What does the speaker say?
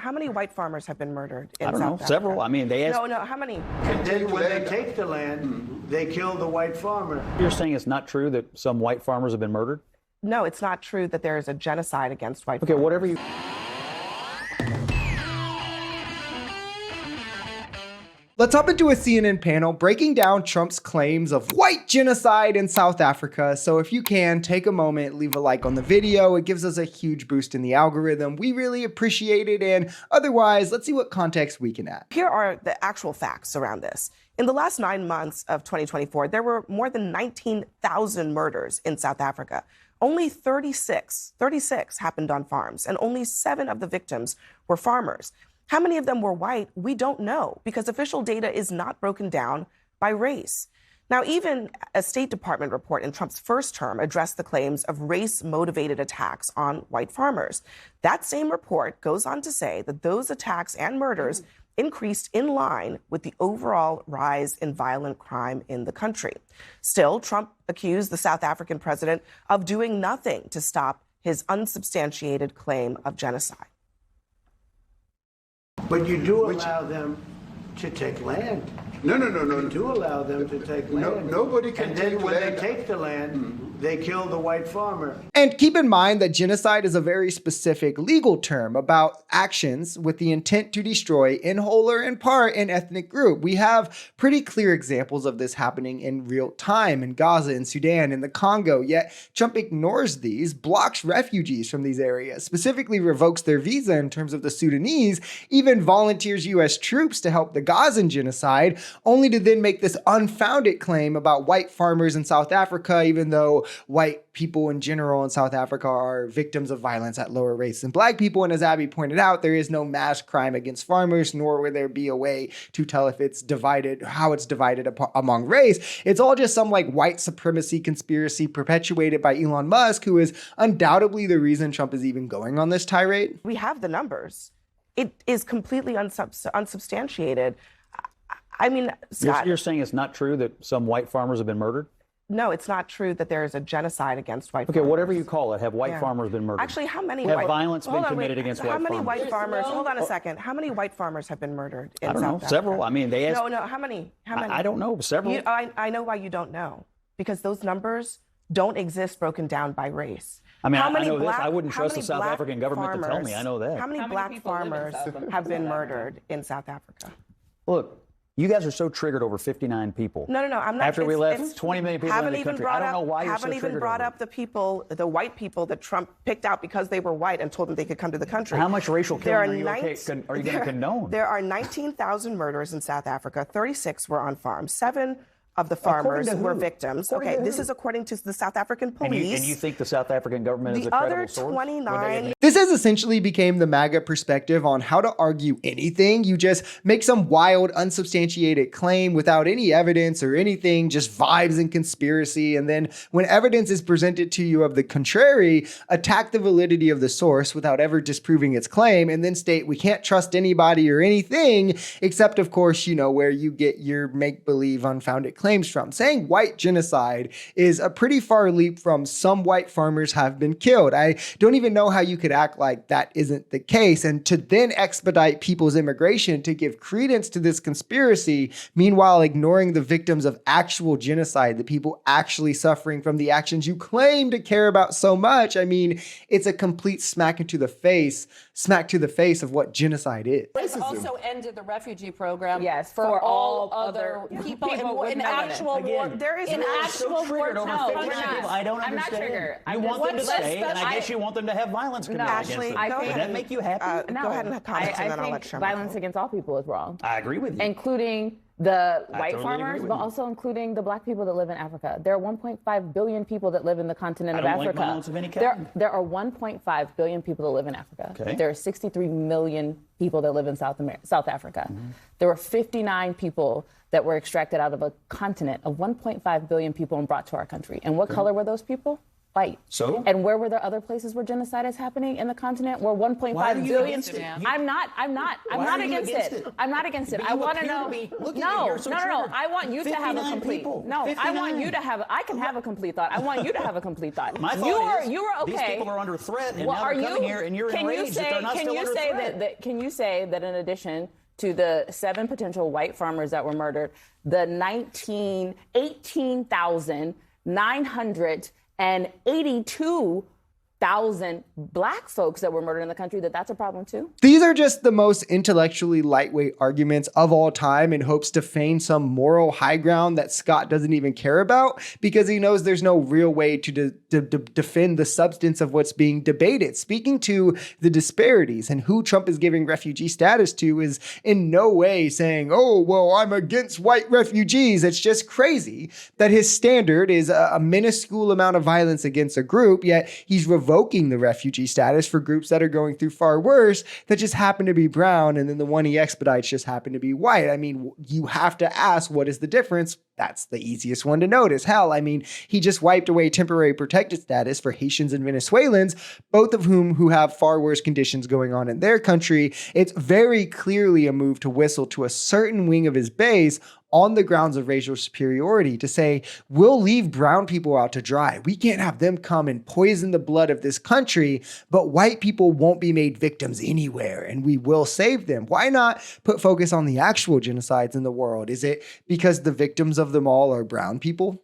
how many white farmers have been murdered in I don't South know, Africa? several. I mean, they asked. No, how many? And then when they take the land, they kill the white farmer. You're saying it's not true that some white farmers have been murdered? No, it's not true that there is a genocide against white farmers. Okay, whatever you... Let's hop into a CNN panel breaking down Trump's claims of white genocide in South Africa. So if you can, take a moment, leave a like on the video. It gives us a huge boost in the algorithm. We really appreciate it. And otherwise, let's see what context we can add. Here are the actual facts around this. In the last 9 months of 2024, there were more than 19,000 murders in South Africa. Only 36 happened on farms, and only 7 of the victims were farmers. How many of them were white? We don't know, because official data is not broken down by race. Now, even a State Department report in Trump's first term addressed the claims of race-motivated attacks on white farmers. That same report goes on to say that those attacks and murders increased in line with the overall rise in violent crime in the country. Still, Trump accused the South African president of doing nothing to stop his unsubstantiated claim of genocide. But you do allow them to take land. No. You do allow them to take land. Nobody can and take then when land. they take the land, they kill the white farmer. And keep in mind that genocide is a very specific legal term about actions with the intent to destroy in whole or in part an ethnic group. We have pretty clear examples of this happening in real time in Gaza, in Sudan, in the Congo, yet Trump ignores these, blocks refugees from these areas, specifically revokes their visa in terms of the Sudanese, even volunteers U.S. troops to help the Gazan genocide, only to then make this unfounded claim about white farmers in South Africa, even though white people in general in South Africa are victims of violence at lower rates than black people. And as Abby pointed out, there is no mass crime against farmers, nor will there be a way to tell if it's divided, how it's divided among race. It's all just some like white supremacy conspiracy perpetuated by Elon Musk, who is undoubtedly the reason Trump is even going on this tirade. We have the numbers. It is completely unsubstantiated. I mean, Scott, You're saying it's not true that some white farmers have been murdered? No, it's not true that there is a genocide against white farmers. Okay, whatever you call it, have white farmers been murdered? Actually, how many have violence been committed against white farmers? How many white farmers? Hold on a second. How many white farmers have been murdered in I don't South know. Africa? Several. I mean, they asked. No. How many? I don't know. Several. I know why you don't know, because those numbers don't exist broken down by race. I mean, how I many know black, this. I wouldn't how trust the many South black African government to tell me. I know that. How many black farmers have been murdered in South Africa? Look, you guys are so triggered over 59 people. No. I'm not. After we left 20 million people in the country. I don't know why you're so triggered. Haven't even brought up the people, the white people that Trump picked out because they were white and told them they could come to the country. How much racial killing are you going to condone? There are 19,000 murders in South Africa. 36 were on farms. 7 of the farmers were victims. Okay, this is according to the South African police. And you think the South African government is a credible source? The other 29... This has essentially become the MAGA perspective on how to argue anything. You just make some wild, unsubstantiated claim without any evidence or anything, just vibes and conspiracy. And then when evidence is presented to you of the contrary, attack the validity of the source without ever disproving its claim, and then state we can't trust anybody or anything, except, of course, you know, where you get your make-believe unfounded claims from. Saying white genocide is a pretty far leap from some white farmers have been killed. I don't even know how you could act like that isn't the case. And to then expedite people's immigration to give credence to this conspiracy, meanwhile ignoring the victims of actual genocide, the people actually suffering from the actions you claim to care about so much. I mean, it's a complete smack to the face of what genocide is. This also ended the refugee program for all other people in actual war. There is in actual war. No, I don't understand. I'm not triggered. You want them to stay, and I guess you want them to have violence committed against them. Would that make you happy? Go ahead and comment, and then I'll let Sherman. Violence against all people is wrong. I agree with you. Including the white totally farmers, agree but with you. also including the black people that live in Africa. There are 1.5 billion people that live in the continent of I don't Africa. like violence of any kind. There are 1.5 billion people that live in Africa. Okay. There are 63 million people that live in South Africa. Mm-hmm. There were 59 people that were extracted out of a continent of 1.5 billion people and brought to our country. And what color were those people? white. So? And where were there other places where genocide is happening in the continent? Where 1.5 billion. I'm not against it. I'm not against it. I want to know. No. I want you to have a complete. I want you to have. I can have a complete thought. I want you to have a complete thought. My thought you are okay. These people are under threat, and now they're coming here, and you're enraged that they're not still under threat. Can you say that in addition to the 7 potential white farmers that were murdered, the 18,982,000 black folks that were murdered in the country, that's a problem too? These are just the most intellectually lightweight arguments of all time in hopes to feign some moral high ground that Scott doesn't even care about because he knows there's no real way to defend the substance of what's being debated. Speaking to the disparities and who Trump is giving refugee status to is in no way saying, oh, well, I'm against white refugees. It's just crazy that his standard is a minuscule amount of violence against a group, yet he's revoking the refugee status for groups that are going through far worse that just happen to be brown, and then the one he expedites just happen to be white. I mean, you have to ask, what is the difference? That's the easiest one to notice. Hell, I mean, he just wiped away temporary protected status for Haitians and Venezuelans, both of who have far worse conditions going on in their country. It's very clearly a move to whistle to a certain wing of his base on the grounds of racial superiority to say, we'll leave brown people out to dry. We can't have them come and poison the blood of this country, but white people won't be made victims anywhere, and we will save them. Why not put focus on the actual genocides in the world? Is it because the victims of them all are brown people?